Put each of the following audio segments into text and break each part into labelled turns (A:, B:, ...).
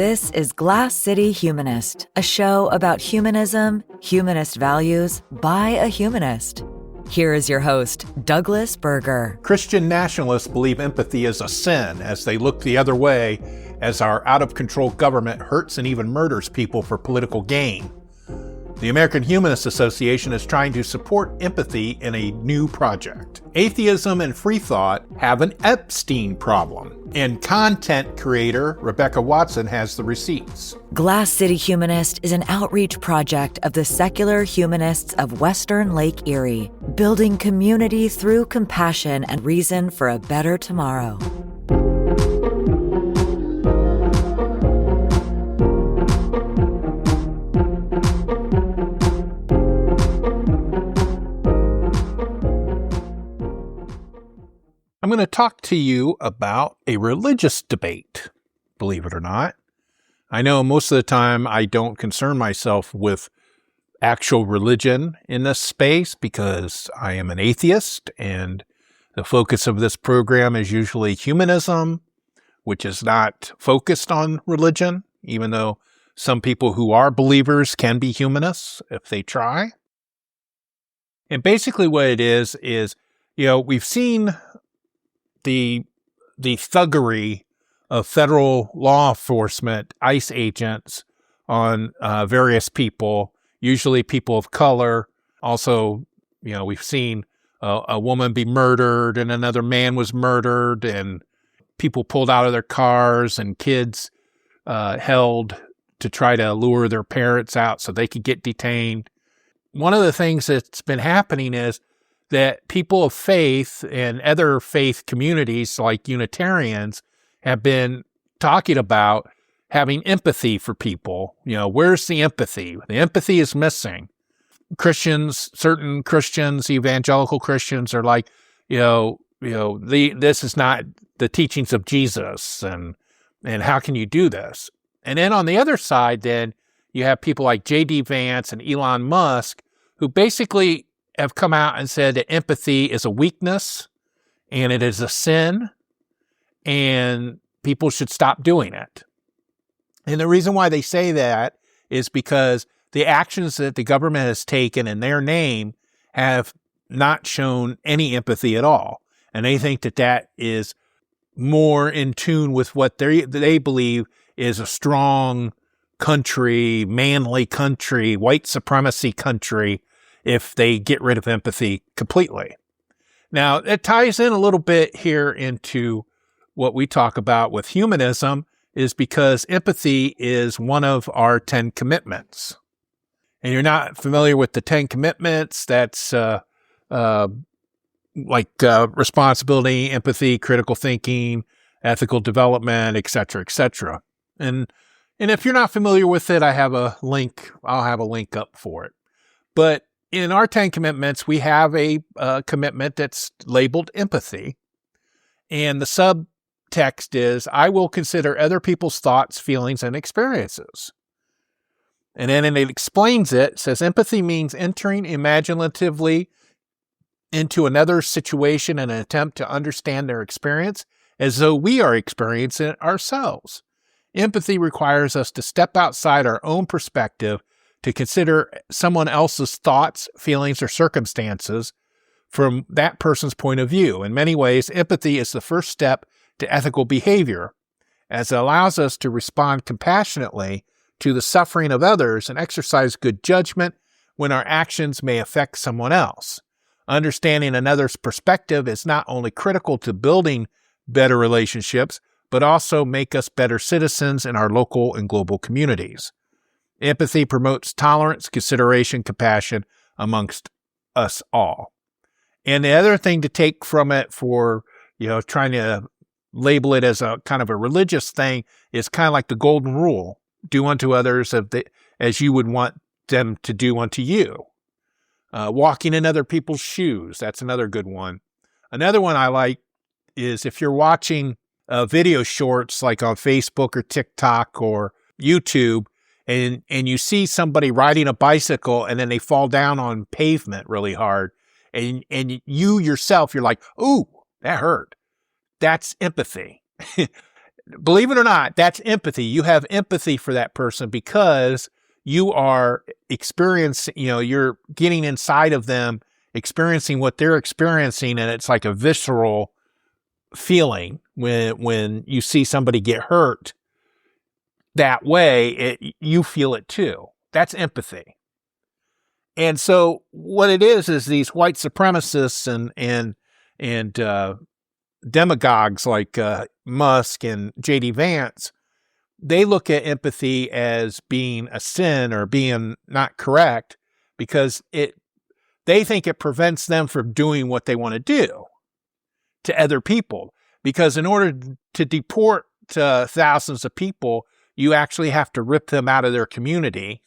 A: This is Glass City Humanist, a show about humanism, humanist values, by a humanist. Here is your host, Douglas Berger.
B: Christian nationalists believe empathy is a sin as they look the other way as our out-of-control government hurts and even murders people for political gain. The American Humanist Association is trying to support empathy in a new project. Atheism and free thought have an Epstein problem, and content creator Rebecca Watson has the receipts.
A: Glass City Humanist is an outreach project of the secular humanists of Western Lake Erie, building community through compassion and reason for a better tomorrow.
B: I'm going to talk to you about a religious debate, believe it or not. I know most of the time I don't concern myself with actual religion in this space because I am an atheist, and the focus of this program is usually humanism, which is not focused on religion, even though some people who are believers can be humanists if they try. And basically what it is, we've seen the thuggery of federal law enforcement, ICE agents on various people, usually people of color. Also, we've seen a woman be murdered and another man was murdered and people pulled out of their cars and kids held to try to lure their parents out so they could get detained. One of the things that's been happening is that people of faith and other faith communities like Unitarians have been talking about having empathy for people. Where's the empathy? The empathy is missing. Christians, certain Christians, evangelical Christians are like, this is not the teachings of Jesus, and how can you do this? And then on the other side, then you have people like J.D. Vance and Elon Musk who basically have come out and said that empathy is a weakness and it is a sin and people should stop doing it. And the reason why they say that is because the actions that the government has taken in their name have not shown any empathy at all. And they think that that is more in tune with what they believe is a strong country, manly country, white supremacy country, if they get rid of empathy completely. Now, it ties in a little bit here into what we talk about with humanism, is because empathy is one of our 10 commitments. And you're not familiar with the 10 commitments, that's responsibility, empathy, critical thinking, ethical development, etc., etc. And if you're not familiar with it, I'll have a link up for it. But in our 10 commitments, we have a commitment that's labeled empathy. And the subtext is, I will consider other people's thoughts, feelings, and experiences. And then it explains it says, empathy means entering imaginatively into another's situation in an attempt to understand their experience as though we are experiencing it ourselves. Empathy requires us to step outside our own perspective to consider someone else's thoughts, feelings, or circumstances from that person's point of view. In many ways, empathy is the first step to ethical behavior, as it allows us to respond compassionately to the suffering of others and exercise good judgment when our actions may affect someone else. Understanding another's perspective is not only critical to building better relationships, but also make us better citizens in our local and global communities. Empathy promotes tolerance, consideration, compassion amongst us all. And the other thing to take from it for, trying to label it as a kind of a religious thing is kind of like the golden rule. Do unto others as you would want them to do unto you. Walking in other people's shoes. That's another good one. Another one I like is if you're watching video shorts like on Facebook or TikTok or YouTube, and you see somebody riding a bicycle and then they fall down on pavement really hard, and you yourself, you're like, ooh, that hurt. That's empathy. believe it or not, that's empathy. You have empathy for that person because you are experiencing, you're getting inside of them, experiencing what they're experiencing, and it's like a visceral feeling when you see somebody get hurt that way, you feel it too. That's empathy. And so what it is these white supremacists and demagogues like Musk and J.D. Vance, they look at empathy as being a sin or being not correct because they think it prevents them from doing what they want to do to other people. Because in order to deport thousands of people, you actually have to rip them out of their community.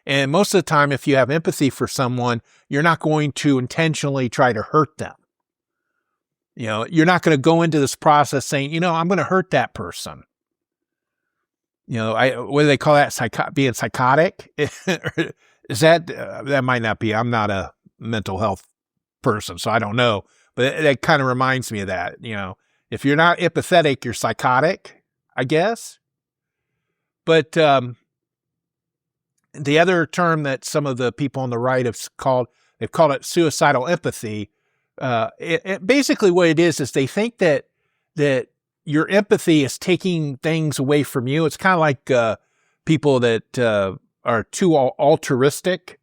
B: And most of the time, if you have empathy for someone, you're not going to intentionally try to hurt them. You're not going to go into this process saying, I'm going to hurt that person. What do they call that? Being psychotic? Is that might not be. I'm not a mental health person, so I don't know. But that kind of reminds me of that. If you're not empathetic, you're psychotic, I guess. But the other term that some of the people on the right they've called it suicidal empathy. Basically what it is they think that your empathy is taking things away from you. It's kind of like people that are too altruistic.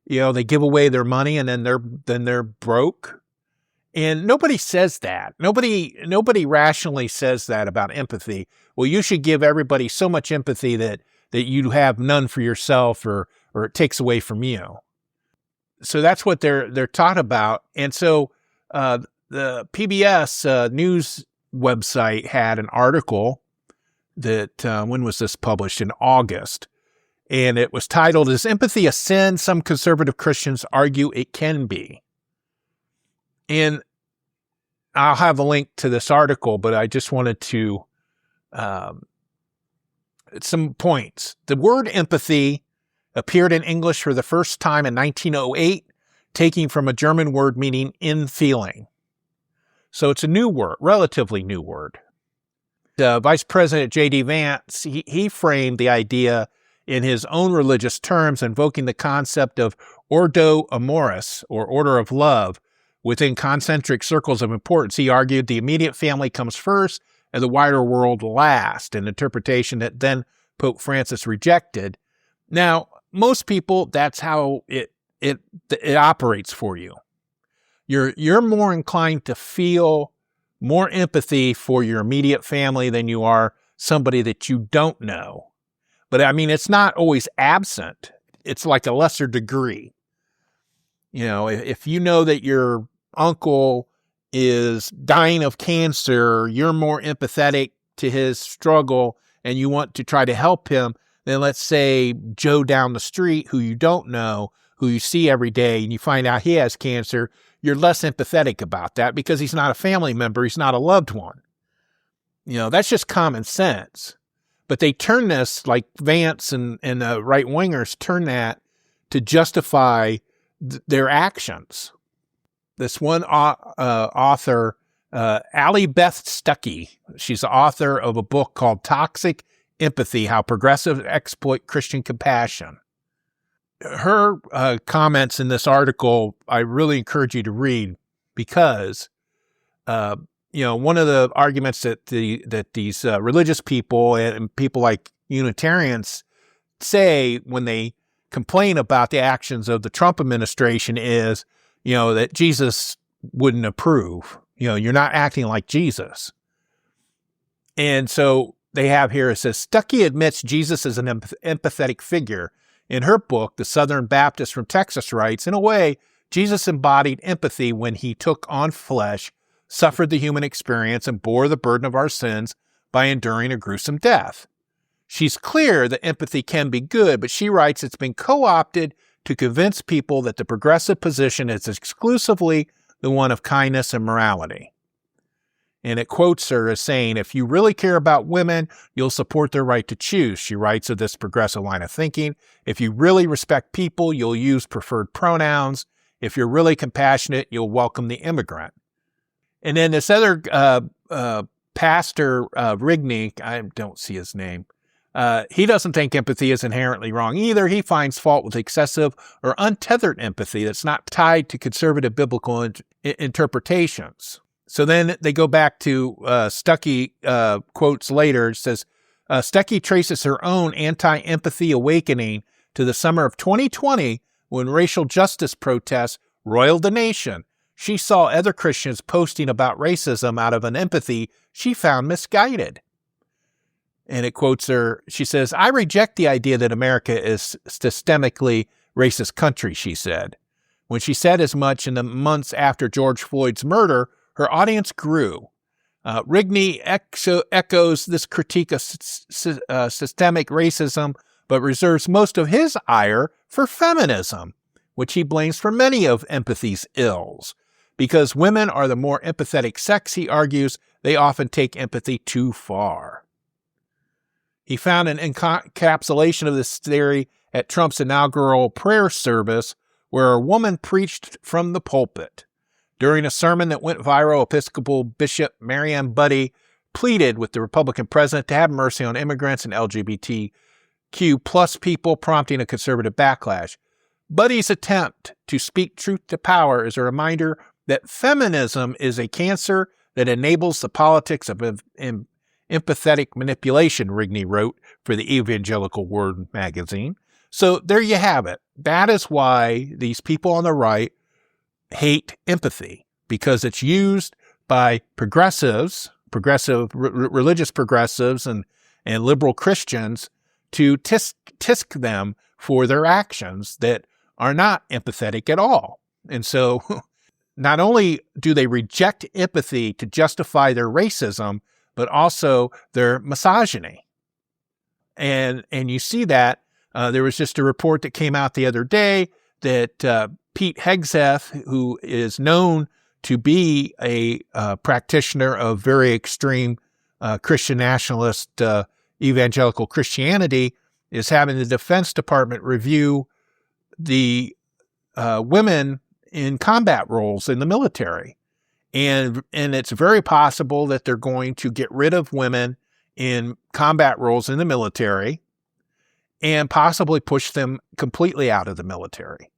B: They give away their money and then they're broke. And nobody says that. Nobody rationally says that about empathy. Well, you should give everybody so much empathy that you have none for yourself or it takes away from you. So that's what they're taught about. And so the PBS news website had an article that, when was this published? In August. And it was titled, "Is Empathy a Sin? Some Conservative Christians Argue It Can Be." And I'll have a link to this article, but I just wanted to, some points. The word empathy appeared in English for the first time in 1908, taking from a German word meaning in feeling. So it's a new word, relatively new word. Vice President J.D. Vance, he framed the idea in his own religious terms, invoking the concept of ordo amoris, or order of love, within concentric circles of importance. He argued the immediate family comes first and the wider world last, an interpretation that then Pope Francis rejected. Now, most people, that's how it operates for you. You're more inclined to feel more empathy for your immediate family than you are somebody that you don't know. But I mean, it's not always absent. It's like a lesser degree. If you know that your uncle is dying of cancer, you're more empathetic to his struggle and you want to try to help him than, let's say, Joe down the street who you don't know, who you see every day, and you find out he has cancer. You're less empathetic about that because he's not a family member. He's not a loved one. That's just common sense. But they turn this, like Vance and the right-wingers turn that to justify their actions. This one author, Allie Beth Stuckey, she's the author of a book called Toxic Empathy, How Progressives Exploit Christian Compassion. Her comments in this article, I really encourage you to read because, one of the arguments that these religious people and people like Unitarians say when they complain about the actions of the Trump administration is, that Jesus wouldn't approve. You're not acting like Jesus. And so they have here, it says, Stuckey admits Jesus is an empathetic figure. In her book, The Southern Baptist from Texas writes, in a way, Jesus embodied empathy when he took on flesh, suffered the human experience, and bore the burden of our sins by enduring a gruesome death. She's clear that empathy can be good, but she writes it's been co-opted to convince people that the progressive position is exclusively the one of kindness and morality. And it quotes her as saying, if you really care about women, you'll support their right to choose, she writes of this progressive line of thinking. If you really respect people, you'll use preferred pronouns. If you're really compassionate, you'll welcome the immigrant. And then this other Pastor Rignick, I don't see his name, he doesn't think empathy is inherently wrong either. He finds fault with excessive or untethered empathy that's not tied to conservative biblical interpretations. So then they go back to Stuckey quotes later. It says, Stuckey traces her own anti-empathy awakening to the summer of 2020 when racial justice protests roiled the nation. She saw other Christians posting about racism out of an empathy she found misguided. And it quotes her, she says, I reject the idea that America is a systemically racist country, she said. When she said as much in the months after George Floyd's murder, her audience grew. Rigney echoes this critique of systemic racism, but reserves most of his ire for feminism, which he blames for many of empathy's ills. Because women are the more empathetic sex, he argues, they often take empathy too far. He found an encapsulation of this theory at Trump's inaugural prayer service, where a woman preached from the pulpit. During a sermon that went viral, Episcopal Bishop Marianne Budde pleaded with the Republican president to have mercy on immigrants and LGBTQ plus people, prompting a conservative backlash. Budde's attempt to speak truth to power is a reminder that feminism is a cancer that enables the politics of empathetic manipulation, Rigney wrote for the Evangelical Word magazine. So there you have it. That is why these people on the right hate empathy, because it's used by progressives, religious progressives and liberal Christians to tisk them for their actions that are not empathetic at all. And so not only do they reject empathy to justify their racism, but also their misogyny. And you see that. There was just a report that came out the other day that Pete Hegseth, who is known to be a practitioner of very extreme Christian nationalist evangelical Christianity, is having the Defense Department review the women in combat roles in the military. And it's very possible that they're going to get rid of women in combat roles in the military and possibly push them completely out of the military,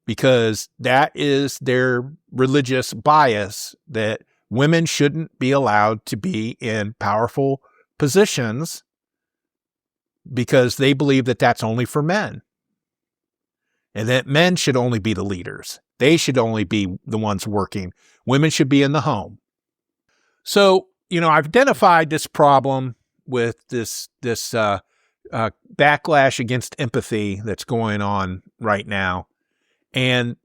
B: because that is their religious bias, that women shouldn't be allowed to be in powerful positions because they believe that that's only for men, and that men should only be the leaders. They should only be the ones working. Women should be in the home. So, I've identified this problem with this backlash against empathy that's going on right now. And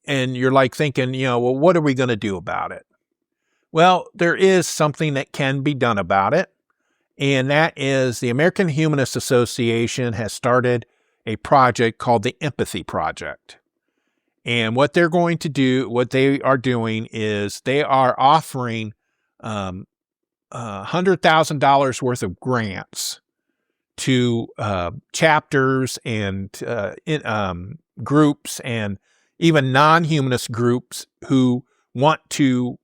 B: you're like thinking, well, what are we going to do about it? Well, there is something that can be done about it. And that is the American Humanist Association has started a project called the Empathy Project. And what they're going to do, what they are doing is they are offering $100,000 worth of grants to chapters and groups and even non-humanist groups who want to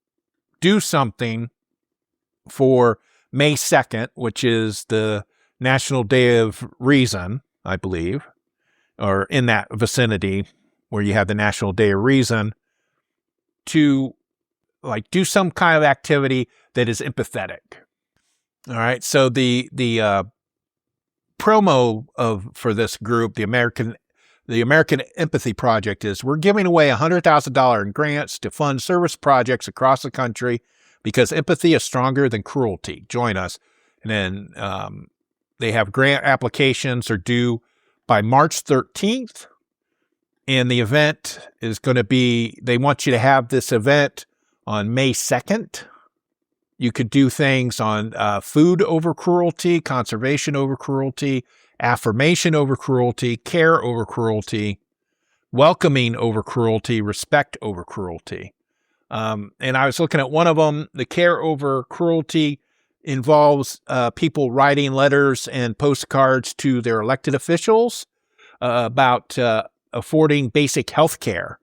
B: do something for May 2nd, which is the National Day of Reason, I believe, or in that vicinity where you have the National Day of Reason, to do some kind of activity that is empathetic. All right. So the promo for this group, the American Empathy Project, is we're giving away $100,000 in grants to fund service projects across the country because empathy is stronger than cruelty. Join us. And then they have grant applications are due by March 13th. And the event is going to be, they want you to have this event on May 2nd. You could do things on food over cruelty, conservation over cruelty, affirmation over cruelty, care over cruelty, welcoming over cruelty, respect over cruelty. And I was looking at one of them. The care over cruelty involves people writing letters and postcards to their elected officials about affording basic health care,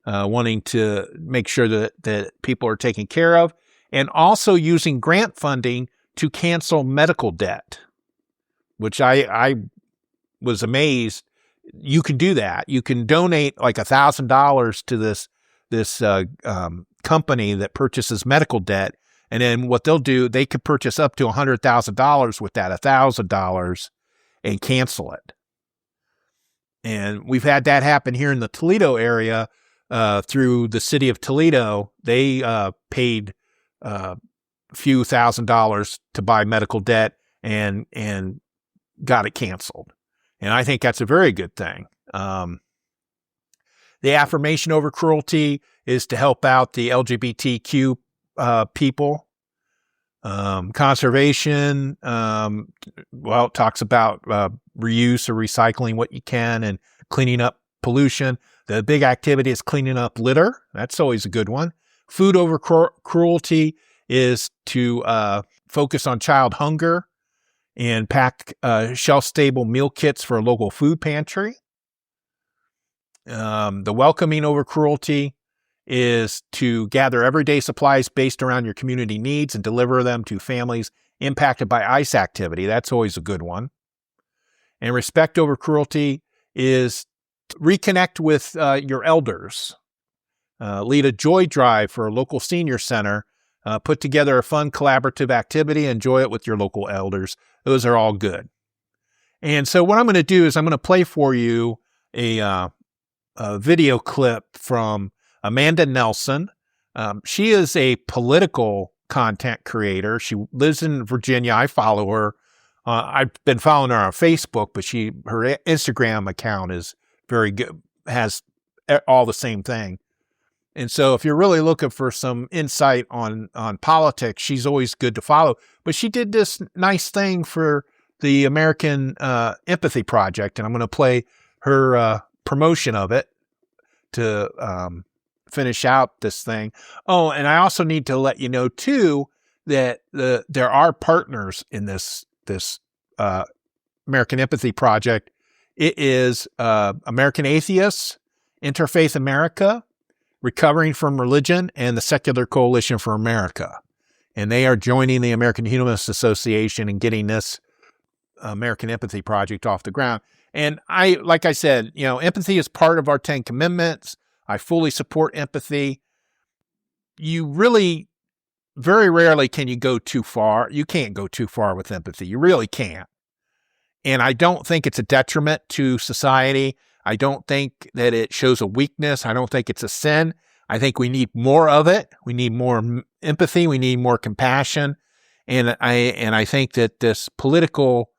B: wanting to make sure that people are taken care of. and also using grant funding to cancel medical debt, which I was amazed. You can do that. You can donate like $1,000 to this company that purchases medical debt. And then what they'll do, they could purchase up to $100,000 with that $1,000 and cancel it. And we've had that happen here in the Toledo area through the city of Toledo. They paid a few $1,000s to buy medical debt and got it canceled. And I think that's a very good thing. The affirmation over cruelty is to help out the LGBTQ people. Conservation, it talks about reuse or recycling what you can and cleaning up pollution. The big activity is cleaning up litter. That's always a good one. Food over cruelty is to focus on child hunger and pack shelf-stable meal kits for a local food pantry. The welcoming over cruelty is to gather everyday supplies based around your community needs and deliver them to families impacted by ICE activity. That's always a good one. And respect over cruelty is to reconnect with your elders. Lead a joy drive for a local senior center. Put together a fun collaborative activity. Enjoy it with your local elders. Those are all good. And so what I'm going to do is I'm going to play for you a video clip from Amanda Nelson. She is a political content creator. She lives in Virginia. I follow her. I've been following her on Facebook, but her Instagram account is very good, has all the same thing. And so if you're really looking for some insight on politics, she's always good to follow. But she did this nice thing for the American Empathy Project, and I'm going to play her promotion of it to finish out this thing. Oh, and I also need to let you know too that there are partners in this American Empathy Project. It is American Atheists, Interfaith America, Recovering from Religion, and the Secular Coalition for America. And they are joining the American Humanist Association and getting this American Empathy Project off the ground. And like I said, empathy is part of our 10 Commandments. I fully support empathy. You really, very rarely can you go too far. You can't go too far with empathy. You really can't. And I don't think it's a detriment to society. I don't think that it shows a weakness. I don't think it's a sin. I think we need more of it. We need more empathy. We need more compassion. And I think that this political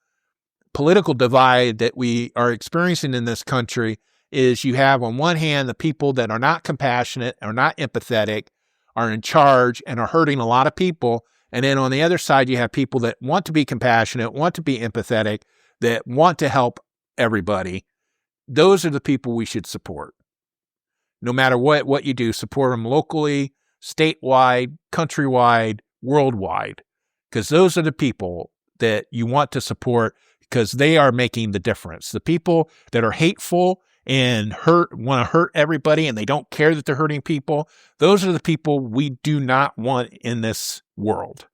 B: divide that we are experiencing in this country is you have on one hand the people that are not compassionate, are not empathetic, are in charge and are hurting a lot of people. And then on the other side, you have people that want to be compassionate, want to be empathetic, that want to help everybody. Those are the people we should support. No matter what you do, support them locally, statewide, countrywide, worldwide, because those are the people that you want to support because they are making the difference. The people that are hateful and want to hurt everybody and they don't care that they're hurting people, those are the people we do not want in this world.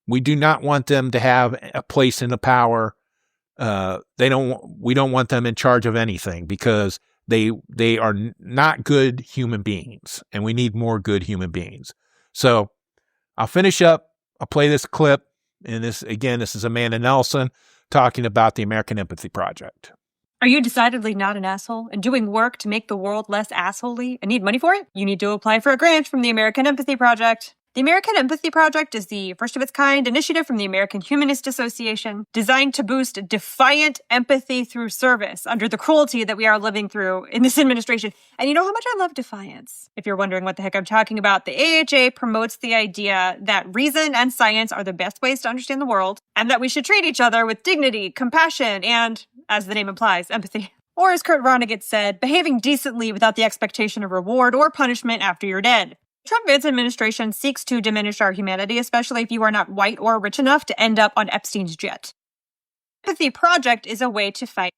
B: We do not want them to have a place in the power. We don't want them in charge of anything because they are not good human beings, and we need more good human beings. So I'll finish up. I'll play this clip, and this is Amanda Nelson talking about the American Empathy Project.
C: Are you decidedly not an asshole and doing work to make the world less assholey and need money for it? You need to apply for a grant from the American Empathy Project. The American Empathy Project is the first of its kind initiative from the American Humanist Association designed to boost defiant empathy through service under the cruelty that we are living through in this administration. And you know how much I love defiance. If you're wondering what the heck I'm talking about, the AHA promotes the idea that reason and science are the best ways to understand the world and that we should treat each other with dignity, compassion, and, as the name implies, empathy. Or as Kurt Vonnegut said, behaving decently without the expectation of reward or punishment after you're dead. Trump's administration seeks to diminish our humanity, especially if you are not white or rich enough to end up on Epstein's jet. The Empathy Project is a way to fight,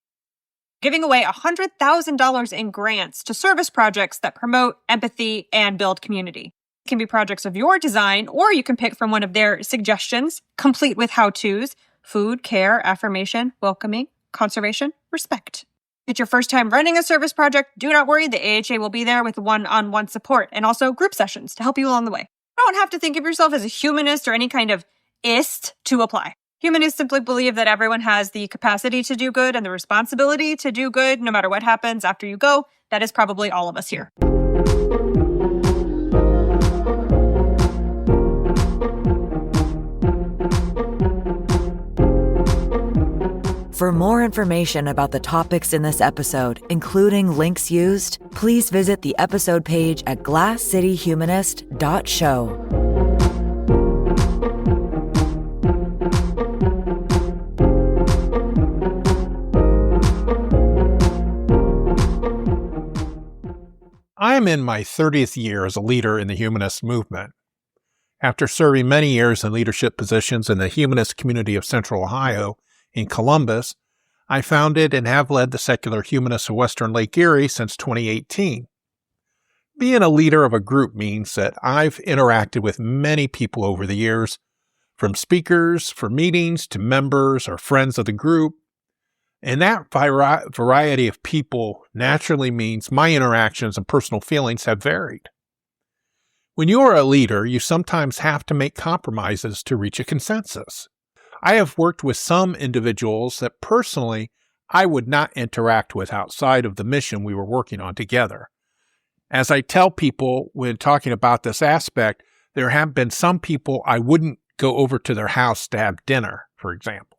C: giving away $100,000 in grants to service projects that promote empathy and build community. can be projects of your design, or you can pick from one of their suggestions, complete with how-tos: food, care, affirmation, welcoming, conservation, respect. If it's your first time running a service project, do not worry, the AHA will be there with one-on-one support and also group sessions to help you along the way. You don't have to think of yourself as a humanist or any kind of ist to apply. Humanists simply believe that everyone has the capacity to do good and the responsibility to do good no matter what happens after you go. That is probably all of us here.
A: For more information about the topics in this episode, including links used, please visit the episode page at glasscityhumanist.show.
B: I am in my 30th year as a leader in the humanist movement. After serving many years in leadership positions in the humanist community of Central Ohio, in Columbus, I founded and have led the Secular Humanists of Western Lake Erie since 2018. Being a leader of a group means that I've interacted with many people over the years, from speakers for meetings to members or friends of the group, and that variety of people naturally means my interactions and personal feelings have varied. When you are a leader, you sometimes have to make compromises to reach a consensus. I have worked with some individuals that personally I would not interact with outside of the mission we were working on together. As I tell people when talking about this aspect, there have been some people I wouldn't go over to their house to have dinner, for example.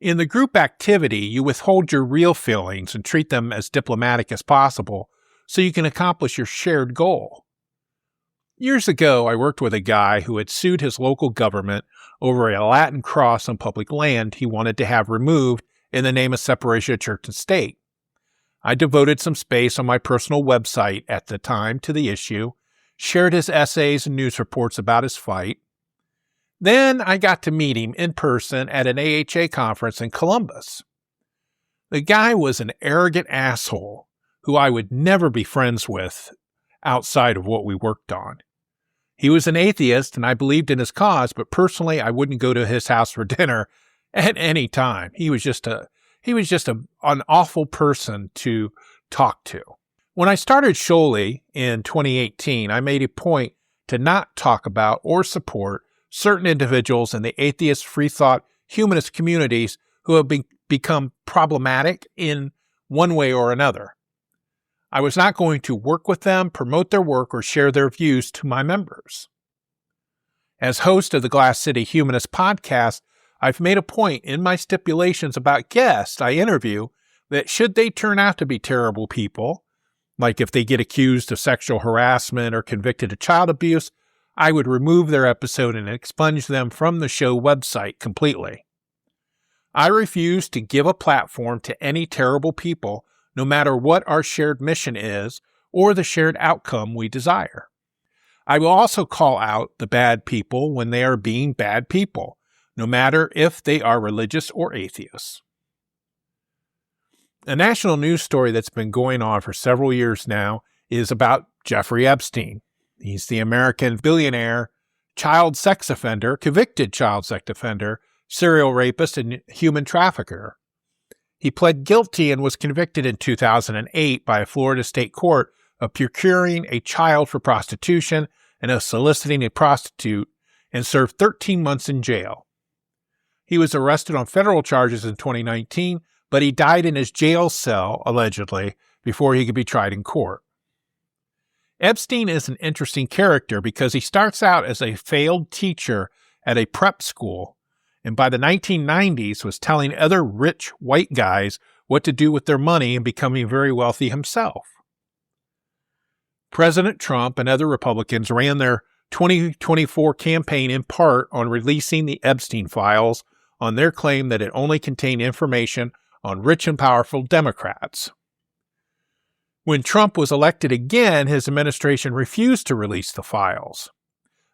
B: In the group activity, you withhold your real feelings and treat them as diplomatic as possible so you can accomplish your shared goal. Years ago, I worked with a guy who had sued his local government over a Latin cross on public land he wanted to have removed in the name of separation of church and state. I devoted some space on my personal website at the time to the issue, shared his essays and news reports about his fight. Then I got to meet him in person at an AHA conference in Columbus. The guy was an arrogant asshole who I would never be friends with outside of what we worked on. He was an atheist and I believed in his cause, but personally I wouldn't go to his house for dinner at any time. He was just an awful person to talk to. When I started Sholey in 2018, I made a point to not talk about or support certain individuals in the atheist, free thought, humanist communities who have become problematic in one way or another. I was not going to work with them, promote their work, or share their views to my members. As host of the Glass City Humanist podcast, I've made a point in my stipulations about guests I interview that should they turn out to be terrible people, like if they get accused of sexual harassment or convicted of child abuse, I would remove their episode and expunge them from the show website completely. I refuse to give a platform to any terrible people, no matter what our shared mission is or the shared outcome we desire. I will also call out the bad people when they are being bad people, no matter if they are religious or atheists. A national news story that's been going on for several years now is about Jeffery Epstein. He's the American billionaire, child sex offender, convicted child sex offender, serial rapist, and human trafficker. He pled guilty and was convicted in 2008 by a Florida state court of procuring a child for prostitution and of soliciting a prostitute, and served 13 months in jail. He was arrested on federal charges in 2019, but he died in his jail cell, allegedly, before he could be tried in court. Epstein is an interesting character because he starts out as a failed teacher at a prep school, and by the 1990s was telling other rich white guys what to do with their money and becoming very wealthy himself. President Trump and other Republicans ran their 2024 campaign in part on releasing the Epstein files on their claim that it only contained information on rich and powerful Democrats. When Trump was elected again, his administration refused to release the files.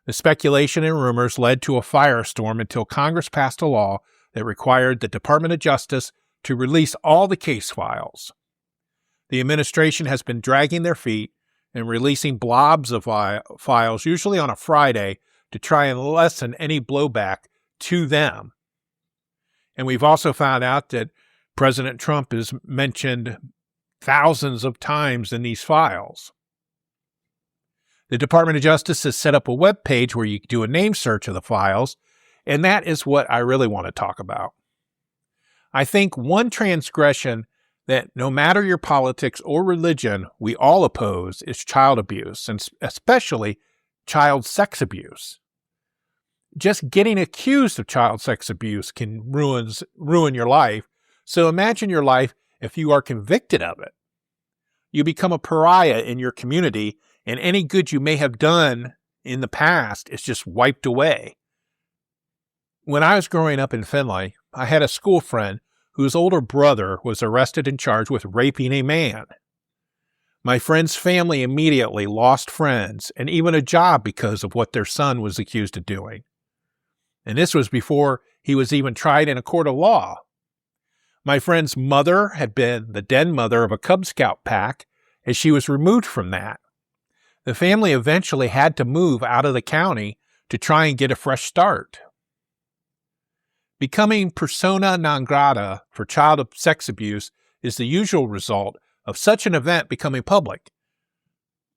B: The speculation and rumors led to a firestorm until Congress passed a law that required the Department of Justice to release all the case files. The administration has been dragging their feet, and releasing blobs of files, usually on a Friday, to try and lessen any blowback to them. And we've also found out that President Trump is mentioned thousands of times in these files. The Department of Justice has set up a web page where you can do a name search of the files, and that is what I really want to talk about. I think one transgression that no matter your politics or religion, we all oppose is child abuse, and especially child sex abuse. Just getting accused of child sex abuse can ruin your life. So imagine your life if you are convicted of it. You become a pariah in your community, and any good you may have done in the past is just wiped away. When I was growing up in Finley, I had a school friend whose older brother was arrested and charged with raping a man. My friend's family immediately lost friends and even a job because of what their son was accused of doing. And this was before he was even tried in a court of law. My friend's mother had been the den mother of a Cub Scout pack, and she was removed from that. The family eventually had to move out of the county to try and get a fresh start. Becoming persona non grata for child sex abuse is the usual result of such an event becoming public,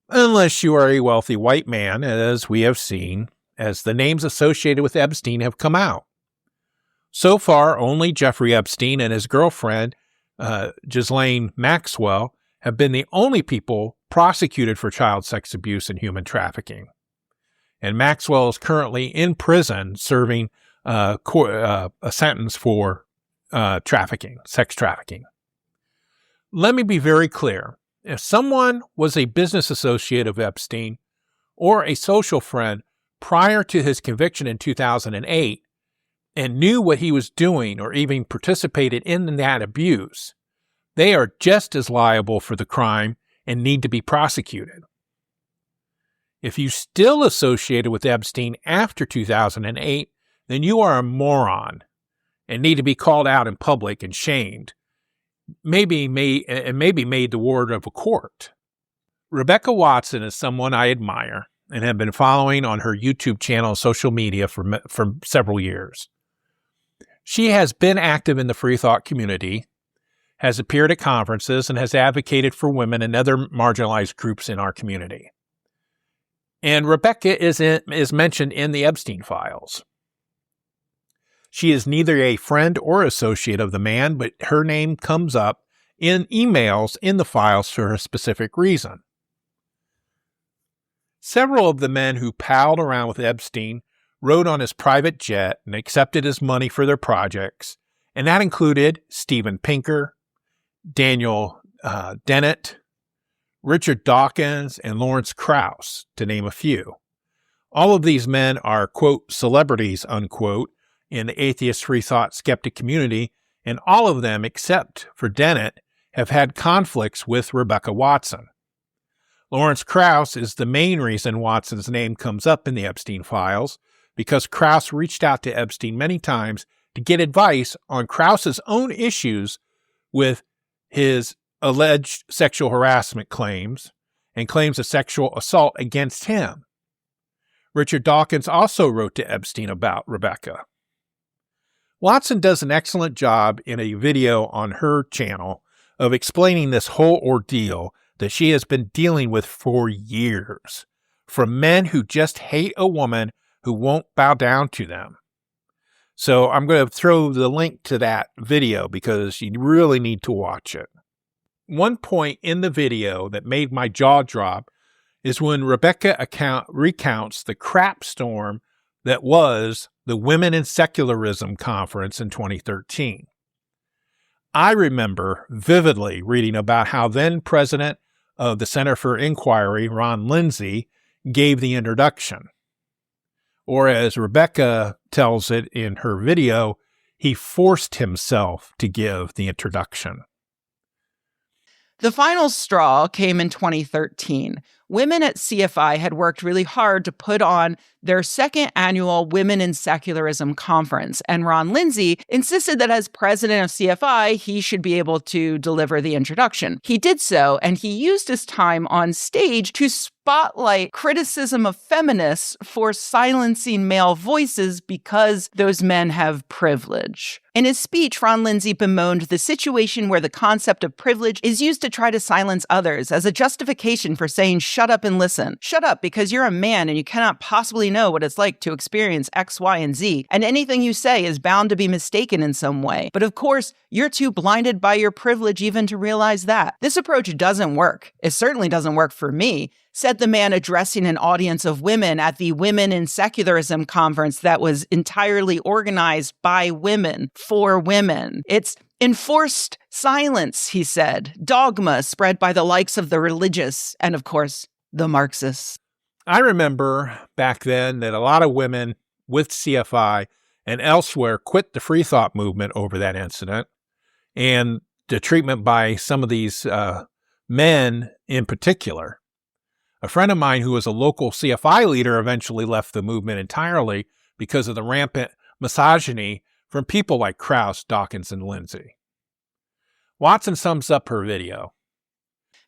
B: unless you are a wealthy white man, as we have seen, as the names associated with Epstein have come out. So far, only Jeffrey Epstein and his girlfriend, Ghislaine Maxwell, have been the only people prosecuted for child sex abuse and human trafficking. And Maxwell is currently in prison serving a sentence for sex trafficking. Let me be very clear. If someone was a business associate of Epstein or a social friend prior to his conviction in 2008 and knew what he was doing or even participated in that abuse, they are just as liable for the crime and need to be prosecuted. If you still associated with Epstein after 2008, then you are a moron and need to be called out in public and shamed, maybe made the ward of a court. Rebecca Watson is someone I admire and have been following on her YouTube channel and social media for several years. She has been active in the free thought community, has appeared at conferences, and has advocated for women and other marginalized groups in our community. And Rebecca is mentioned in the Epstein files. She is neither a friend or associate of the man, but her name comes up in emails in the files for a specific reason. Several of the men who palled around with Epstein rode on his private jet and accepted his money for their projects, and that included Steven Pinker, Daniel Dennett, Richard Dawkins, and Lawrence Krauss, to name a few. All of these men are, quote, celebrities, unquote, in the atheist free thought skeptic community, and all of them, except for Dennett, have had conflicts with Rebecca Watson. Lawrence Krauss is the main reason Watson's name comes up in the Epstein files, because Krauss reached out to Epstein many times to get advice on Krauss's own issues with his alleged sexual harassment claims and claims of sexual assault against him. Richard Dawkins also wrote to Epstein about Rebecca. Watson does an excellent job in a video on her channel of explaining this whole ordeal that she has been dealing with for years, from men who just hate a woman who won't bow down to them. So I'm going to throw the link to that video because you really need to watch it. One point in the video that made my jaw drop is when Rebecca recounts the crap storm that was the Women in Secularism conference in 2013. I remember vividly reading about how then president of the Center for Inquiry, Ron Lindsay, gave the introduction. Or as Rebecca tells it in her video, he forced himself to give the introduction.
D: The final straw came in 2013 women at CFI had worked really hard to put on their second annual Women in Secularism conference. And Ron Lindsay insisted that as president of CFI, he should be able to deliver the introduction. He did so, and he used his time on stage to spotlight criticism of feminists for silencing male voices because those men have privilege. In his speech, Ron Lindsay bemoaned the situation where the concept of privilege is used to try to silence others as a justification for saying, shut up and listen. Shut up because you're a man and you cannot possibly know what it's like to experience X, Y, and Z, and anything you say is bound to be mistaken in some way. But of course, you're too blinded by your privilege even to realize that. This approach doesn't work. It certainly doesn't work for me, said the man addressing an audience of women at the Women in Secularism conference that was entirely organized by women for women. It's enforced silence, he said, dogma spread by the likes of the religious and, of course, the Marxists.
B: I remember back then that a lot of women with CFI and elsewhere quit the free thought movement over that incident, and the treatment by some of these men in particular. A friend of mine who was a local CFI leader eventually left the movement entirely because of the rampant misogyny from people like Krauss, Dawkins, and Lindsay. Watson sums up her video.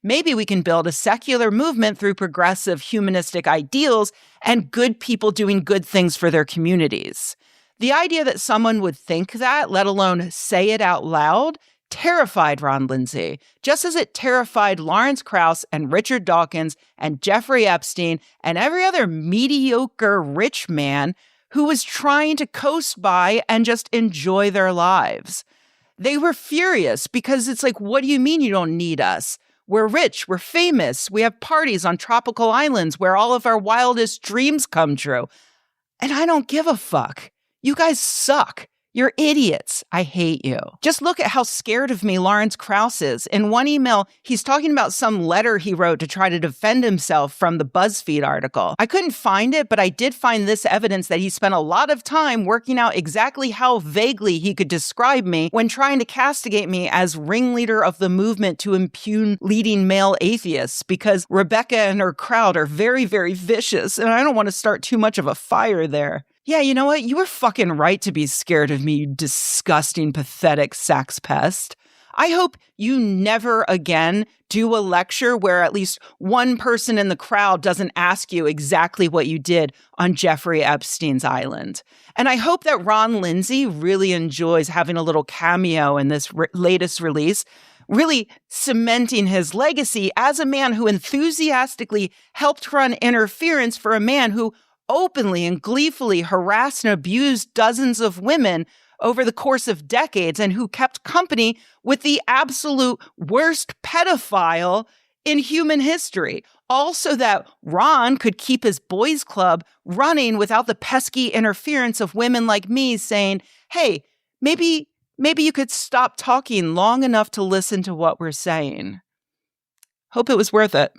D: Maybe we can build a secular movement through progressive humanistic ideals and good people doing good things for their communities. The idea that someone would think that, let alone say it out loud, terrified Ron Lindsay, just as it terrified Lawrence Krauss and Richard Dawkins and Jeffrey Epstein and every other mediocre rich man who was trying to coast by and just enjoy their lives. They were furious because it's like, what do you mean you don't need us? We're rich, we're famous, we have parties on tropical islands where all of our wildest dreams come true. And I don't give a fuck. You guys suck. You're idiots. I hate you. Just look at how scared of me Lawrence Krauss is. In one email, he's talking about some letter he wrote to try to defend himself from the BuzzFeed article. I couldn't find it, but I did find this evidence that he spent a lot of time working out exactly how vaguely he could describe me when trying to castigate me as ringleader of the movement to impugn leading male atheists, because Rebecca and her crowd are very, very vicious, and I don't want to start too much of a fire there. Yeah, you know what? You were fucking right to be scared of me, you disgusting, pathetic sex pest. I hope you never again do a lecture where at least one person in the crowd doesn't ask you exactly what you did on Jeffrey Epstein's island. And I hope that Ron Lindsay really enjoys having a little cameo in this latest release, really cementing his legacy as a man who enthusiastically helped run interference for a man who openly and gleefully harassed and abused dozens of women over the course of decades and who kept company with the absolute worst pedophile in human history. All so that Ron could keep his boys' club running without the pesky interference of women like me saying, hey, maybe you could stop talking long enough to listen to what we're saying. Hope it was worth it.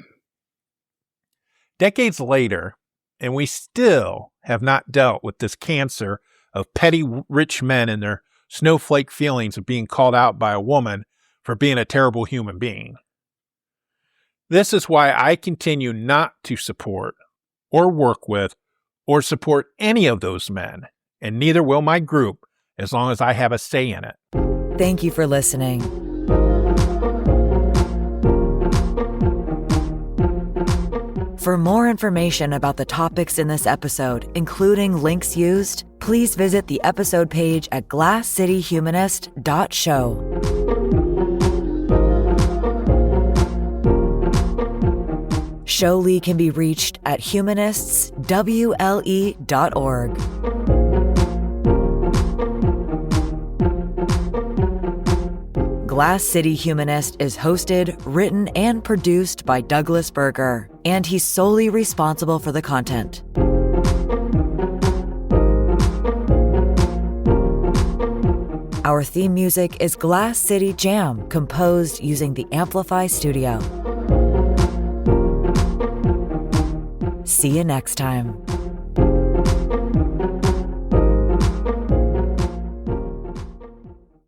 B: Decades later, and we still have not dealt with this cancer of petty rich men and their snowflake feelings of being called out by a woman for being a terrible human being. This is why I continue not to support or work with or support any of those men, and neither will my group as long as I have a say in it.
A: Thank you for listening. For more information about the topics in this episode, including links used, please visit the episode page at glasscityhumanist.show. Showlee can be reached at humanistswle.org. Glass City Humanist is hosted, written, and produced by Douglas Berger, and he's solely responsible for the content. Our theme music is Glass City Jam, composed using the Amplify Studio. See you next time.